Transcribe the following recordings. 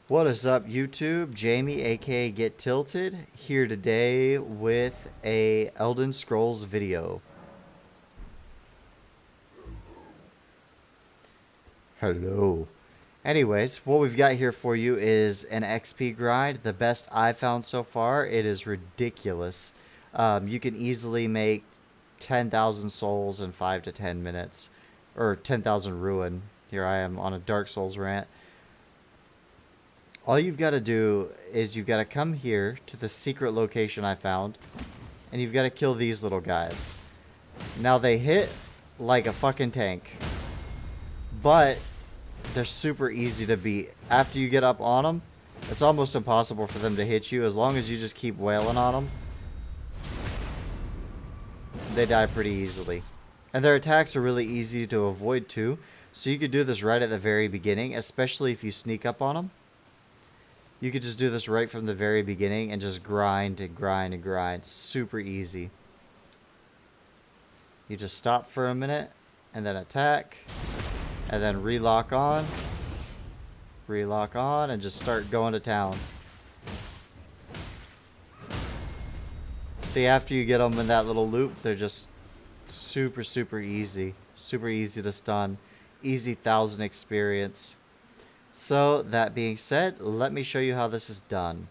What is up, YouTube? Jamie, aka Get Tilted, here today with a Elden Scrolls video. Hello. Anyways, what we've got here for you is an XP grind, the best I've found so far. It is ridiculous. You can easily make 10,000 souls in 5 to 10 minutes, or 10,000 ruin. Here I am on a Dark Souls rant. All you've got to do is you've got to come here to the secret location I found, and you've got to kill these little guys. Now they hit like a fucking tank, but they're super easy to beat. After you get up on them, it's almost impossible for them to hit you as long as you just keep wailing on them. They die pretty easily. And their attacks are really easy to avoid too, so you could do this right at the very beginning, especially if you sneak up on them. You could just do this right from the very beginning and just grind and grind and grind. Super easy. You just stop for a minute and then attack. And then relock on. Relock on and just start going to town. See, after you get them in that little loop, they're just super, super easy. Super easy to stun. Easy 1,000 experience. So, that being said, let me show you how this is done.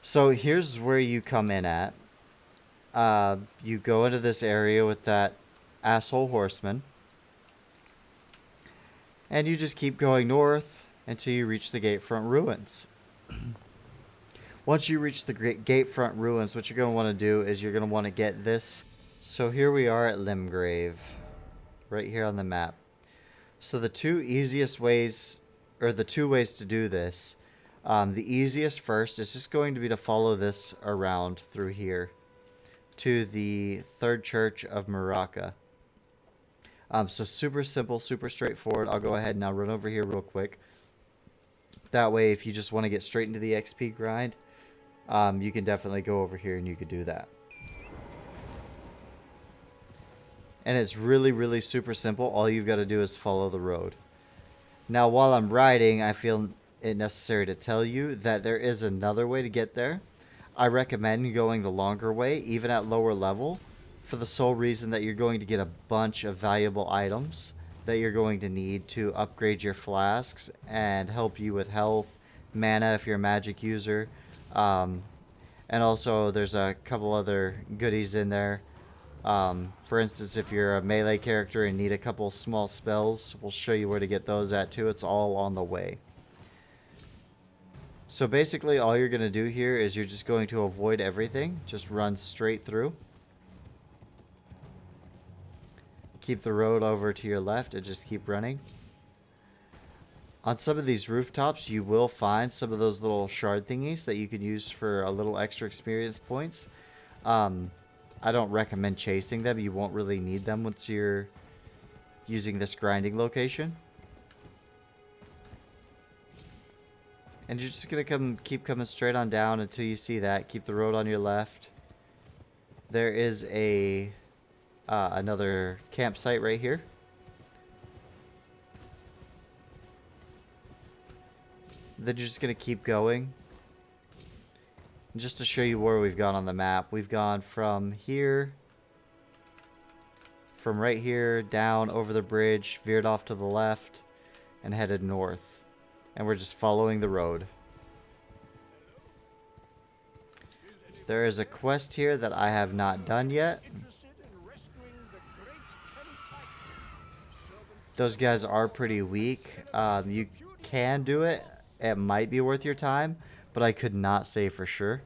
So, here's where you come in at. You go into this area with that asshole horseman. And you just keep going north until you reach the Gatefront Ruins. Once you reach the Gatefront Ruins, what you're going to want to do is you're going to want to get this. So, here we are at Limgrave. Right here on the map. So the two easiest ways, or the two ways to do this, the easiest first is just going to be to follow this around through here to the third church of Maraca. So super simple, super straightforward. I'll go ahead and I'll run over here real quick. That way, if you just want to get straight into the XP grind, you can definitely go over here and you could do that. And it's really, really super simple. All you've got to do is follow the road. Now, while I'm riding, I feel it necessary to tell you that there is another way to get there. I recommend going the longer way, even at lower level, for the sole reason that you're going to get a bunch of valuable items that you're going to need to upgrade your flasks and help you with health, mana if you're a magic user. And also, there's a couple other goodies in there. For instance, if you're a melee character and need a couple small spells, we'll show you where to get those at too. It's all on the way. So basically all you're going to do here is you're just going to avoid everything. Just run straight through. Keep the road over to your left and just keep running. On some of these rooftops, you will find some of those little shard thingies that you can use for a little extra experience points. I don't recommend chasing them. You won't really need them once you're using this grinding location. And you're just going to keep coming straight on down until you see that. Keep the road on your left. There is another campsite right here. Then you're just going to keep going. Just to show you where we've gone on the map, we've gone from here, from right here, down over the bridge, veered off to the left, and headed north. And we're just following the road. There is a quest here that I have not done yet. Those guys are pretty weak. You can do it. It might be worth your time, but I could not say for sure.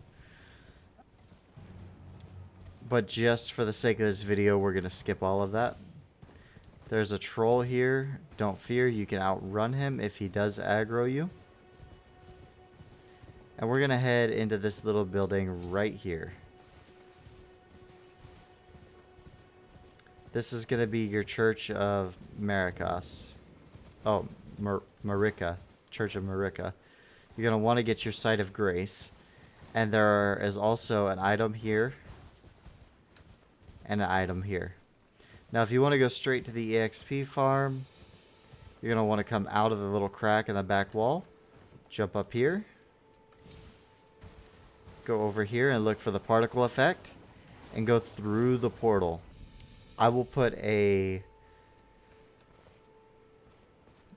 But just for the sake of this video, we're going to skip all of that. There's a troll here. Don't fear, you can outrun him if he does aggro you. And we're going to head into this little building right here. This is going to be your Church of Maracas. Oh, Marica. Church of Marica. You're going to want to get your Site of Grace. And there is also an item here. And an item here. Now, if you want to go straight to the EXP farm, You're going to want to come out of the little crack in the back wall. Jump up here. Go over here and look for the particle effect. And go through the portal. I will put a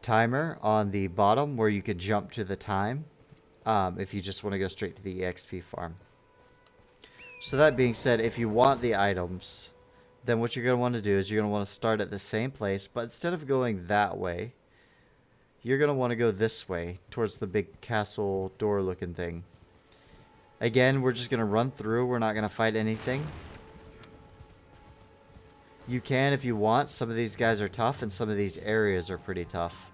timer on the bottom where you can jump to the time. If you just want to go straight to the EXP farm. So that being said, if you want the items, then what you're going to want to do is you're going to want to start at the same place, but instead of going that way, you're going to want to go this way towards the big castle door looking thing. Again, we're just going to run through. We're not going to fight anything. You can if you want. Some of these guys are tough and some of these areas are pretty tough.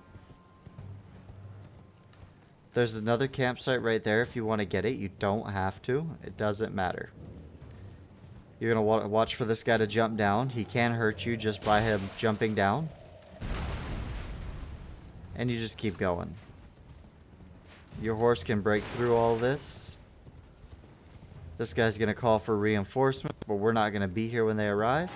There's another campsite right there if you want to get it. You don't have to. It doesn't matter. You're going to watch for this guy to jump down. He can hurt you just by him jumping down. And you just keep going. Your horse can break through all this. This guy's going to call for reinforcement, but we're not going to be here when they arrive.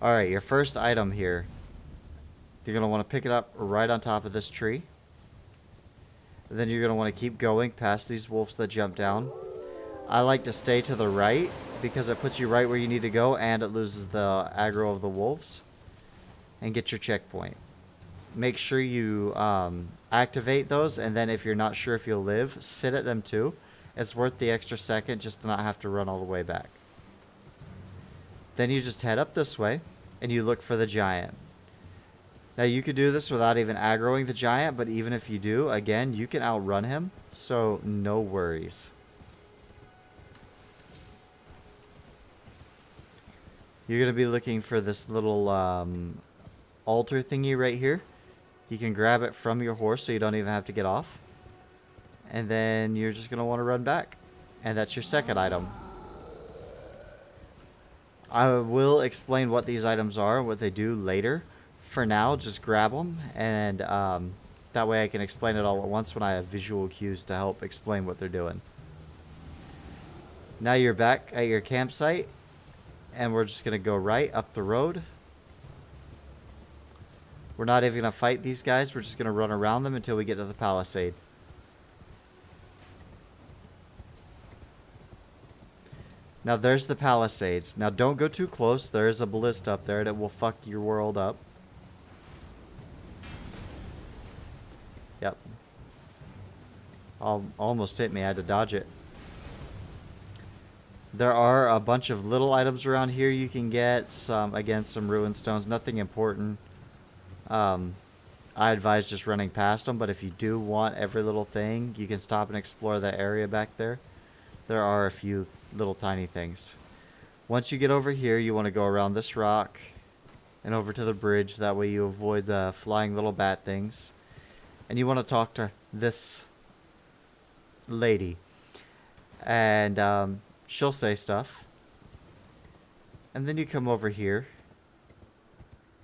Alright, your first item here. You're going to want to pick it up right on top of this tree. And then you're going to want to keep going past these wolves that jump down. I like to stay to the right because it puts you right where you need to go and it loses the aggro of the wolves. And get your checkpoint. Make sure you activate those, and then if you're not sure if you'll live, sit at them too. It's worth the extra second just to not have to run all the way back. Then you just head up this way, and you look for the giant. Now you could do this without even aggroing the giant, but even if you do, again, you can outrun him, so no worries. You're going to be looking for this little altar thingy right here. You can grab it from your horse so you don't even have to get off. And then you're just going to want to run back. And that's your second item. I will explain what these items are and what they do later. For now, just grab them. And that way I can explain it all at once when I have visual cues to help explain what they're doing. Now you're back at your campsite. And we're just going to go right up the road. We're not even going to fight these guys. We're just going to run around them until we get to the palisade. Now there's the palisades. Now don't go too close. There is a ballista up there that will fuck your world up. Yep. Almost hit me. I had to dodge it. There are a bunch of little items around here you can get. Some ruined stones. Nothing important. I advise just running past them, but if you do want every little thing, you can stop and explore that area back there. There are a few little tiny things. Once you get over here, you want to go around this rock and over to the bridge. That way you avoid the flying little bat things. And you want to talk to this lady. And she'll say stuff. And then you come over here.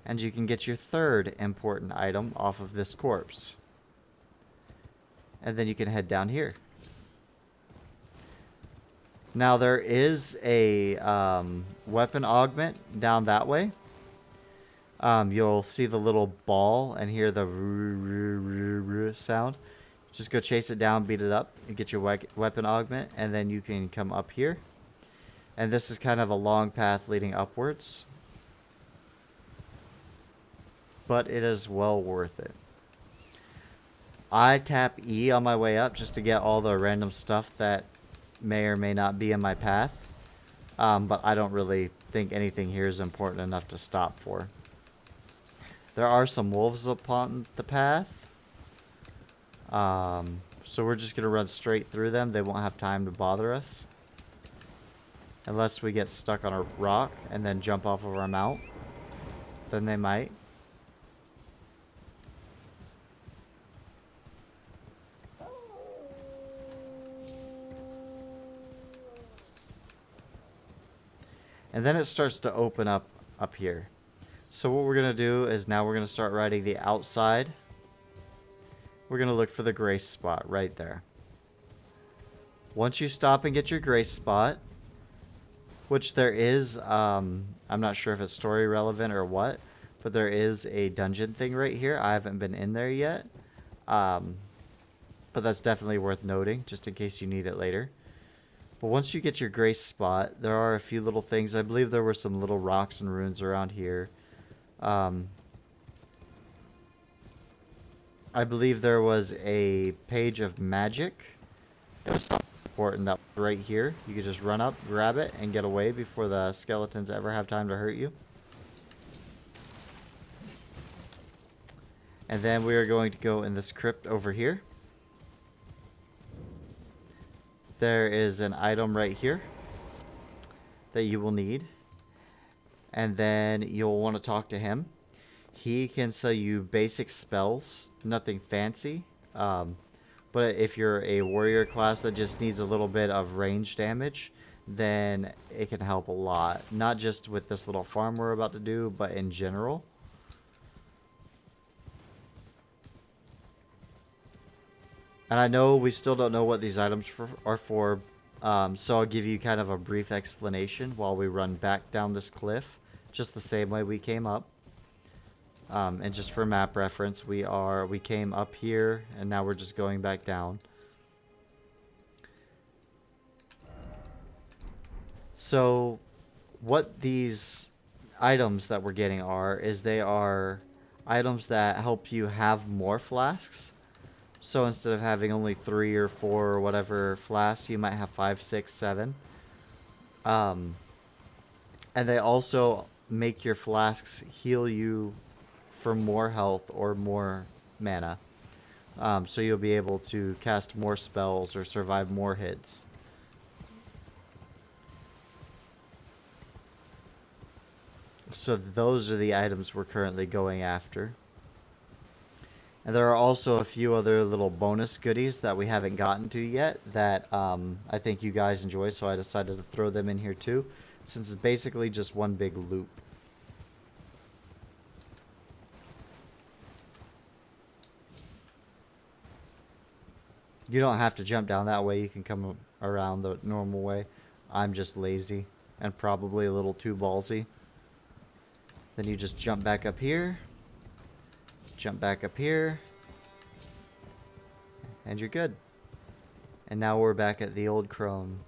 And you can get your third important item off of this corpse. And then you can head down here. Now there is a weapon augment down that way. You'll see the little ball and hear the sound. Just go chase it down, beat it up, and get your weapon augment. And then you can come up here. And this is kind of a long path leading upwards. But it is well worth it. I tap E on my way up just to get all the random stuff that may or may not be in my path. But I don't really think anything here is important enough to stop for. There are some wolves upon the path. So we're just going to run straight through them. They won't have time to bother us. Unless we get stuck on a rock and then jump off of our mount. Then they might. And then it starts to open up here. So what we're going to do is now we're going to start riding the outside. We're going to look for the grace spot right there. Once you stop and get your grace spot, which there is, I'm not sure if it's story relevant or what, but there is a dungeon thing right here. I haven't been in there yet, but that's definitely worth noting, just in case you need it later. But once you get your grace spot, there are a few little things. I believe there were some little rocks and runes around here. I believe there was a page of magic. It was something important that was right here. You could just run up, grab it, and get away before the skeletons ever have time to hurt you. And then we are going to go in this crypt over here. There is an item right here that you will need. And then you'll want to talk to him. He can sell you basic spells, nothing fancy. But if you're a warrior class that just needs a little bit of range damage, then it can help a lot. Not just with this little farm we're about to do, but in general. And I know we still don't know what these items are for, so I'll give you kind of a brief explanation while we run back down this cliff, just the same way we came up. And just for map reference, we came up here, and now we're just going back down. So, what these items that we're getting is they are items that help you have more flasks. So instead of having only 3 or 4 or whatever flasks, you might have 5, 6, 7. And they also make your flasks heal you for more health or more mana. So you'll be able to cast more spells or survive more hits. So those are the items we're currently going after. And there are also a few other little bonus goodies that we haven't gotten to yet that I think you guys enjoy, so I decided to throw them in here too, since it's basically just one big loop. You don't have to jump down that way, you can come around the normal way. I'm just lazy and probably a little too ballsy. Then you just jump back up here. Jump back up here. And you're good. And now we're back at the old crone.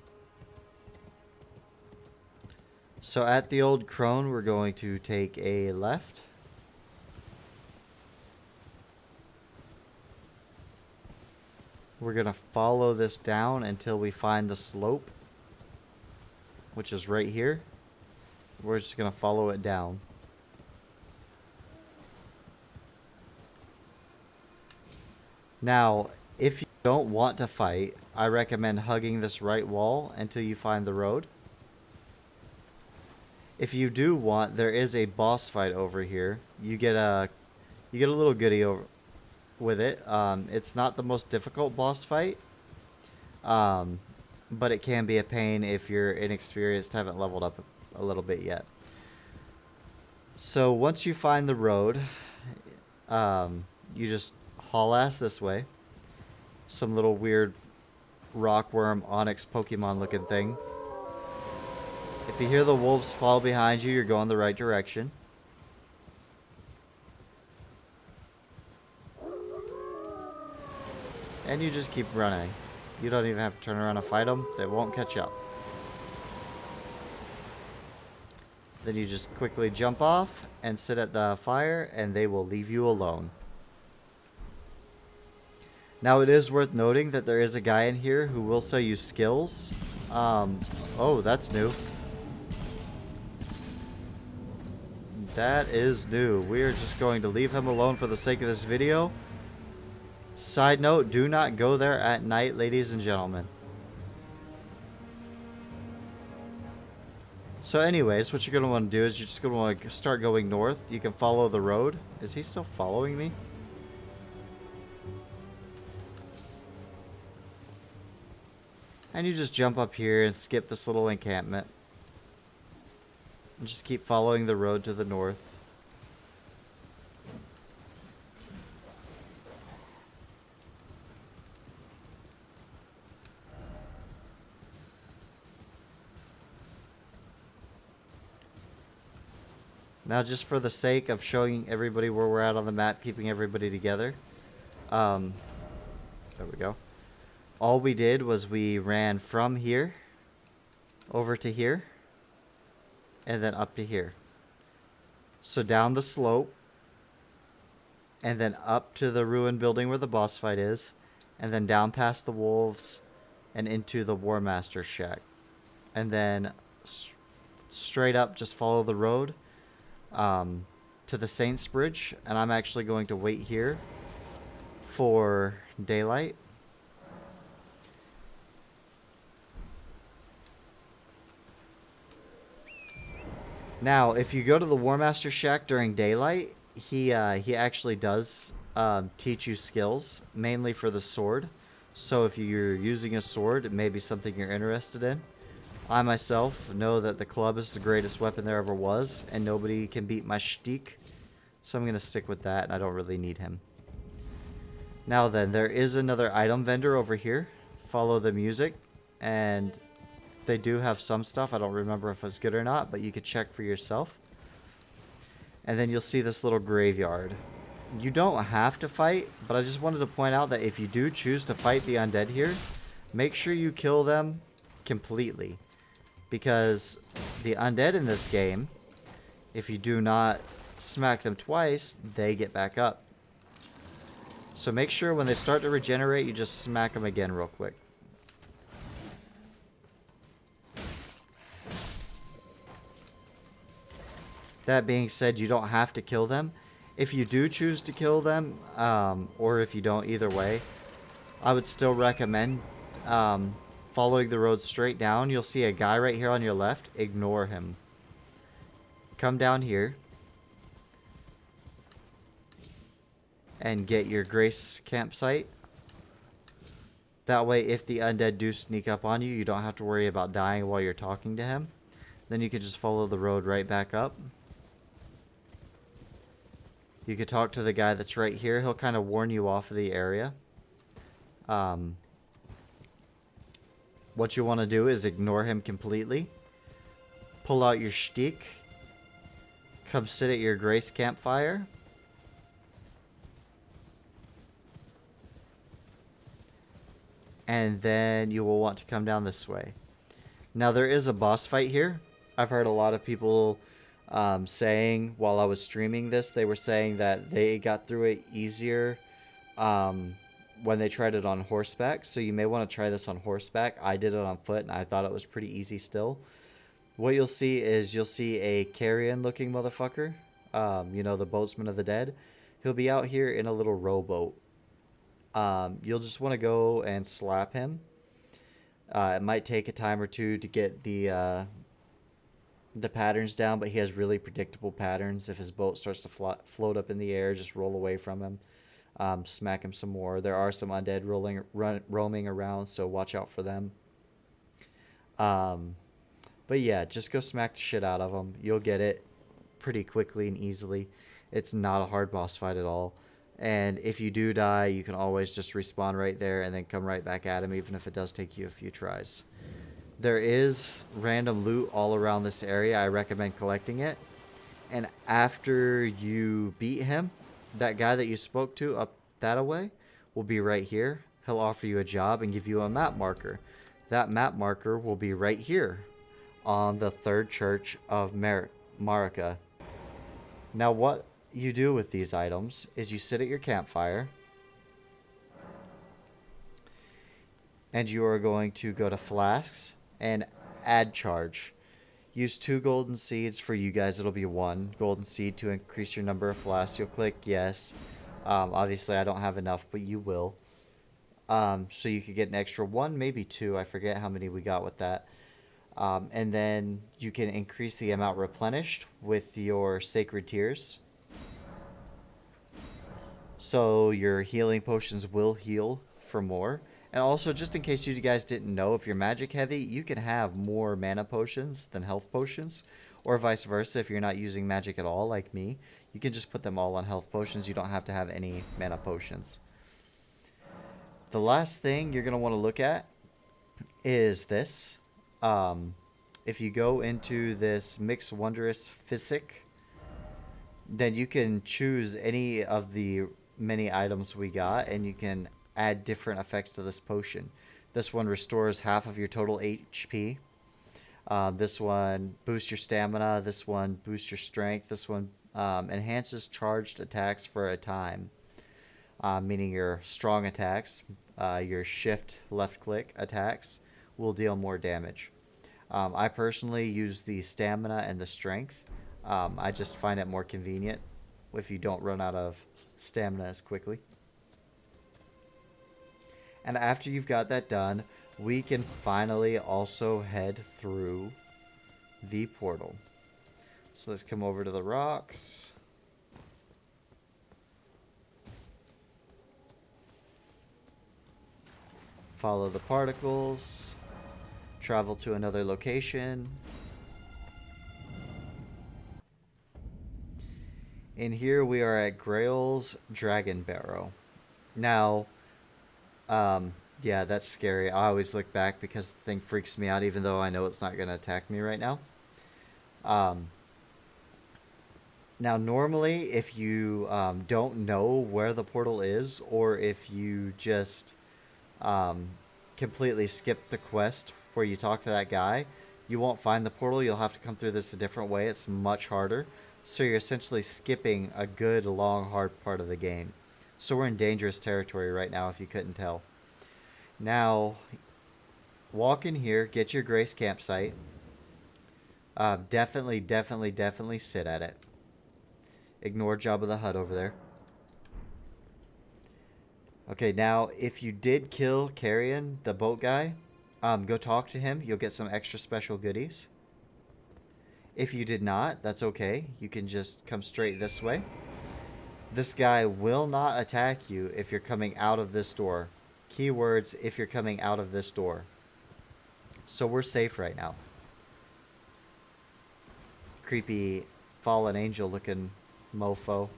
So at the old crone, we're going to take a left. We're going to follow this down until we find the slope, which is right here. We're just going to follow it down. Now, if you don't want to fight, I recommend hugging this right wall until you find the road. If you do want, there is a boss fight over here. You get a little goodie over with it. It's not the most difficult boss fight, but it can be a pain if you're inexperienced, haven't leveled up a little bit yet. So once you find the road, you just haul ass this way. Some little weird rockworm onyx Pokemon looking thing. If you hear the wolves fall behind you, you're going the right direction. And you just keep running. You don't even have to turn around and fight them. They won't catch up. Then you just quickly jump off and sit at the fire, and they will leave you alone. Now, it is worth noting that there is a guy in here who will sell you skills. Oh, that's new. That is new. We are just going to leave him alone for the sake of this video. Side note, do not go there at night, ladies and gentlemen. So anyways, what you're going to want to do is you're just going to want to start going north. You can follow the road. Is he still following me? And you just jump up here and skip this little encampment. And just keep following the road to the north. Now, just for the sake of showing everybody where we're at on the map, keeping everybody together. There we go. All we did was we ran from here over to here and then up to here. So down the slope and then up to the ruined building where the boss fight is, and then down past the wolves and into the War Master's shack. And then straight up, just follow the road to the Saints Bridge. And I'm actually going to wait here for daylight. Now, if you go to the War Master shack during daylight, he actually does teach you skills, mainly for the sword. So if you're using a sword, it may be something you're interested in. I myself know that the club is the greatest weapon there ever was, and nobody can beat my shtick. So I'm going to stick with that, and I don't really need him. Now then, there is another item vendor over here. Follow the music, and they do have some stuff. I don't remember if it's good or not, but you could check for yourself. And then you'll see this little graveyard. You don't have to fight, but I just wanted to point out that if you do choose to fight the undead here, make sure you kill them completely. Because the undead in this game, if you do not smack them twice, they get back up. So make sure when they start to regenerate, you just smack them again real quick. That being said, you don't have to kill them. If you do choose to kill them, or if you don't, either way, I would still recommend following the road straight down. You'll see a guy right here on your left. Ignore him. Come down here and get your Grace campsite. That way, if the undead do sneak up on you, you don't have to worry about dying while you're talking to him. Then you can just follow the road right back up. You could talk to the guy that's right here. He'll kind of warn you off of the area. What you want to do is ignore him completely. Pull out your shtick. Come sit at your Grace campfire. And then you will want to come down this way. Now there is a boss fight here. I've heard a lot of people saying while I was streaming this, they were saying that they got through it easier when they tried it on horseback. So you may want to try this on horseback. I did it on foot and I thought it was pretty easy still. What you'll see is you'll see a carrion looking motherfucker. You know, the boatsman of the dead. He'll be out here in a little rowboat. You'll just want to go and slap him. It might take a time or two to get the patterns down, but he has really predictable patterns. If his boat starts to float up in the air, just roll away from him. Smack him some more. There are some undead roaming around, so watch out for them. But yeah, just go smack the shit out of him. You'll get it pretty quickly and easily. It's not a hard boss fight at all. And if you do die, you can always just respawn right there and then come right back at him, even if it does take you a few tries. There is random loot all around this area. I recommend collecting it. And after you beat him, that guy that you spoke to up that way will be right here. He'll offer you a job and give you a map marker. That map marker will be right here on the third church of Marika. Now what you do with these items is you sit at your campfire and you are going to go to FLASKS and add charge. Use 2 golden seeds. For you guys it'll be 1 golden seed to increase your number of flasks. You'll click yes. Obviously I don't have enough, but you will. So you could get an extra 1, maybe 2. I forget how many we got with that. And then you can increase the amount replenished with your sacred tears. So your healing potions will heal for more. And also, just in case you guys didn't know, if you're magic heavy, you can have more mana potions than health potions. Or vice versa, if you're not using magic at all, like me, you can just put them all on health potions. You don't have to have any mana potions. The last thing you're going to want to look at is this. If you go into this Mixed Wondrous Physic, then you can choose any of the many items we got, and you can add different effects to this potion. This one restores half of your total HP. This one boosts your stamina. This one boosts your strength. This one enhances charged attacks for a time, meaning your strong attacks, your shift left click attacks will deal more damage. I personally use the stamina and the strength. I just find it more convenient if you don't run out of stamina as quickly. And after you've got that done, we can finally also head through the portal. So let's come over to the rocks. Follow the particles. Travel to another location. In here we are at Grails Dragon Barrow. Now, yeah, that's scary. I always look back because the thing freaks me out, even though I know it's not going to attack me right now. Now, normally, if you don't know where the portal is, or if you just completely skip the quest where you talk to that guy, you won't find the portal. You'll have to come through this a different way. It's much harder. So you're essentially skipping a good, long, hard part of the game. So we're in dangerous territory right now, if you couldn't tell. Now, walk in here, get your Grace campsite. Definitely sit at it. Ignore Jabba the Hutt over there. Okay, now, if you did kill Carrion, the boat guy, go talk to him. You'll get some extra special goodies. If you did not, that's okay. You can just come straight this way. This guy will not attack you if you're coming out of this door. Keywords, if you're coming out of this door. So we're safe right now. Creepy fallen angel looking mofo.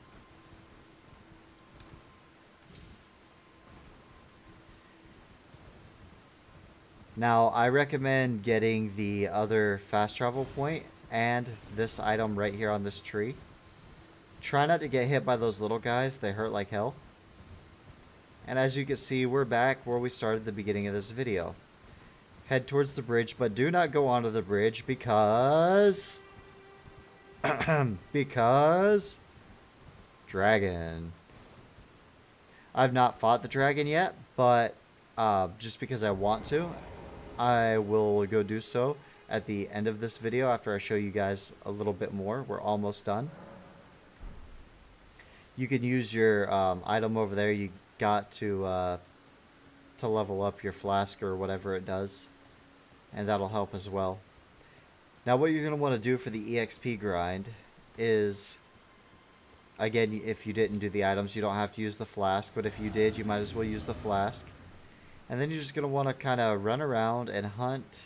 Now, I recommend getting the other fast travel point and this item right here on this tree. Try not to get hit by those little guys. They hurt like hell. And as you can see, we're back where we started at the beginning of this video. Head towards the bridge, but do not go onto the bridge because... because... dragon. I've not fought the dragon yet, but just because I want to, I will go do so at the end of this video after I show you guys a little bit more. We're almost done. You can use your item over there. You got to level up your flask or whatever it does, and that'll help as well. Now, what you're going to want to do for the EXP grind is, again, if you didn't do the items, you don't have to use the flask, but if you did, you might as well use the flask. And then you're just going to want to kind of run around and hunt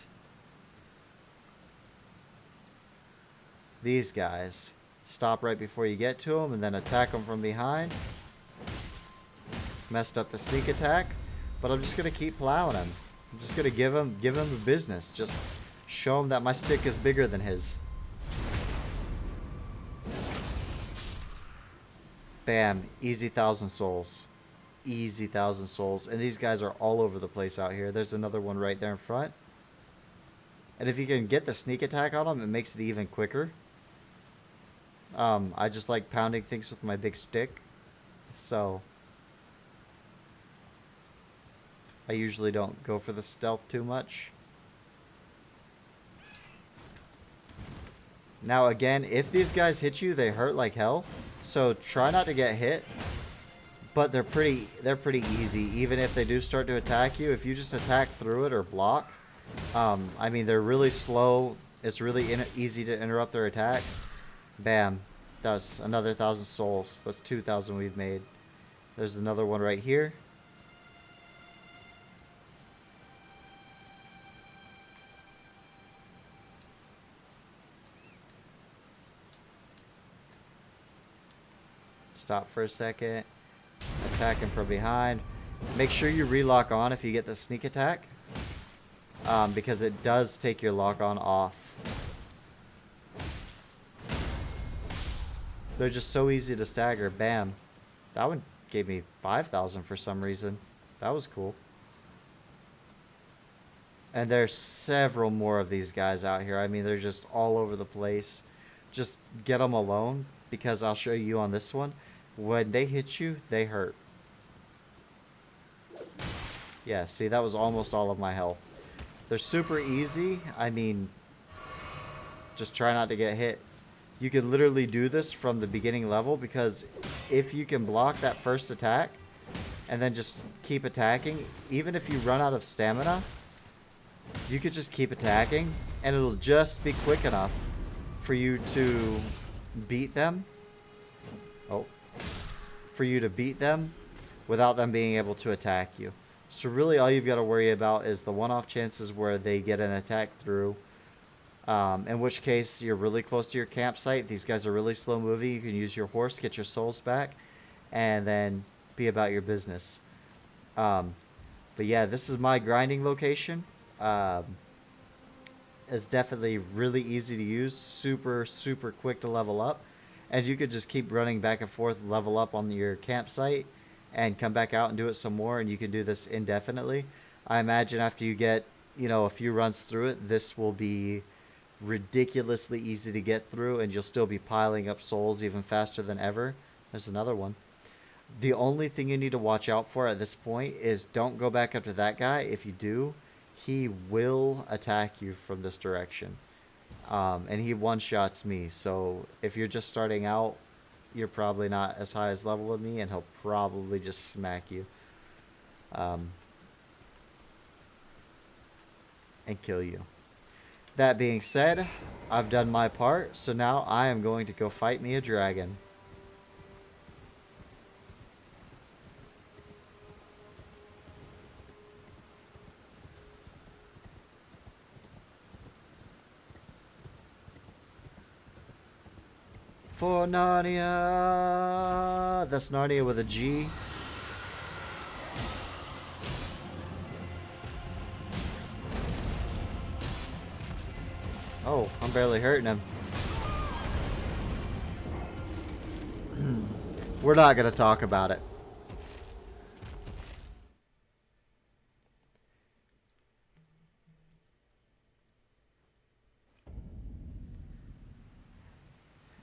these guys. Stop right before you get to them and then attack them from behind. Messed up the sneak attack, but I'm just going to keep plowing him. I'm just going to give him the business. Just show him that my stick is bigger than his. Bam. Easy 1,000 souls. Easy 1,000 souls. And these guys are all over the place out here. There's another one right there in front. And if you can get the sneak attack on them, it makes it even quicker. I just like pounding things with my big stick. So I usually don't go for the stealth too much. Now again, if these guys hit you, they hurt like hell. So try not to get hit. But they're pretty easy. Even if they do start to attack you, if you just attack through it or block, I mean, they're really slow. It's really easy to interrupt their attacks. Bam. That's another 1,000 souls. That's 2,000 we've made. There's another one right here. Stop for a second. Attack him from behind. Make sure you relock on if you get the sneak attack. Because it does take your lock on off. They're just so easy to stagger. Bam. That one gave me 5,000 for some reason. That was cool. And there's several more of these guys out here. I mean, they're just all over the place. Just get them alone, because I'll show you on this one. When they hit you, they hurt. Yeah, see, that was almost all of my health. They're super easy. I mean, just try not to get hit. You can literally do this from the beginning level, because if you can block that first attack and then just keep attacking, even if you run out of stamina, you could just keep attacking and it'll just be quick enough for you to beat them. Oh. For you to beat them without them being able to attack you. So really all you've got to worry about is the one-off chances where they get an attack through. In which case you're really close to your campsite. These guys are really slow moving. You can use your horse, get your souls back, and then be about your business. But yeah, this is my grinding location. It's definitely really easy to use, super quick to level up, and you could just keep running back and forth, level up on your campsite and come back out and do it some more, and you can do this indefinitely. I imagine after you get, you know, a few runs through it, this will be ridiculously easy to get through, and you'll still be piling up souls even faster than ever. There's another one. The only thing you need to watch out for at this point is don't go back up to that guy. If you do, he will attack you from this direction. And he one-shots me. So if you're just starting out, you're probably not as high as level as me, and he'll probably just smack you. And kill you. That being said, I've done my part, so now I am going to go fight me a dragon. For Narnia! That's Narnia with a G. Oh, I'm barely hurting him. We're not going to talk about it.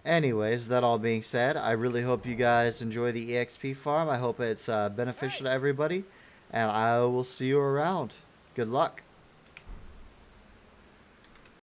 Anyways, that all being said, I really hope you guys enjoy the EXP farm. I hope it's beneficial to everybody, and I will see you around. Good luck.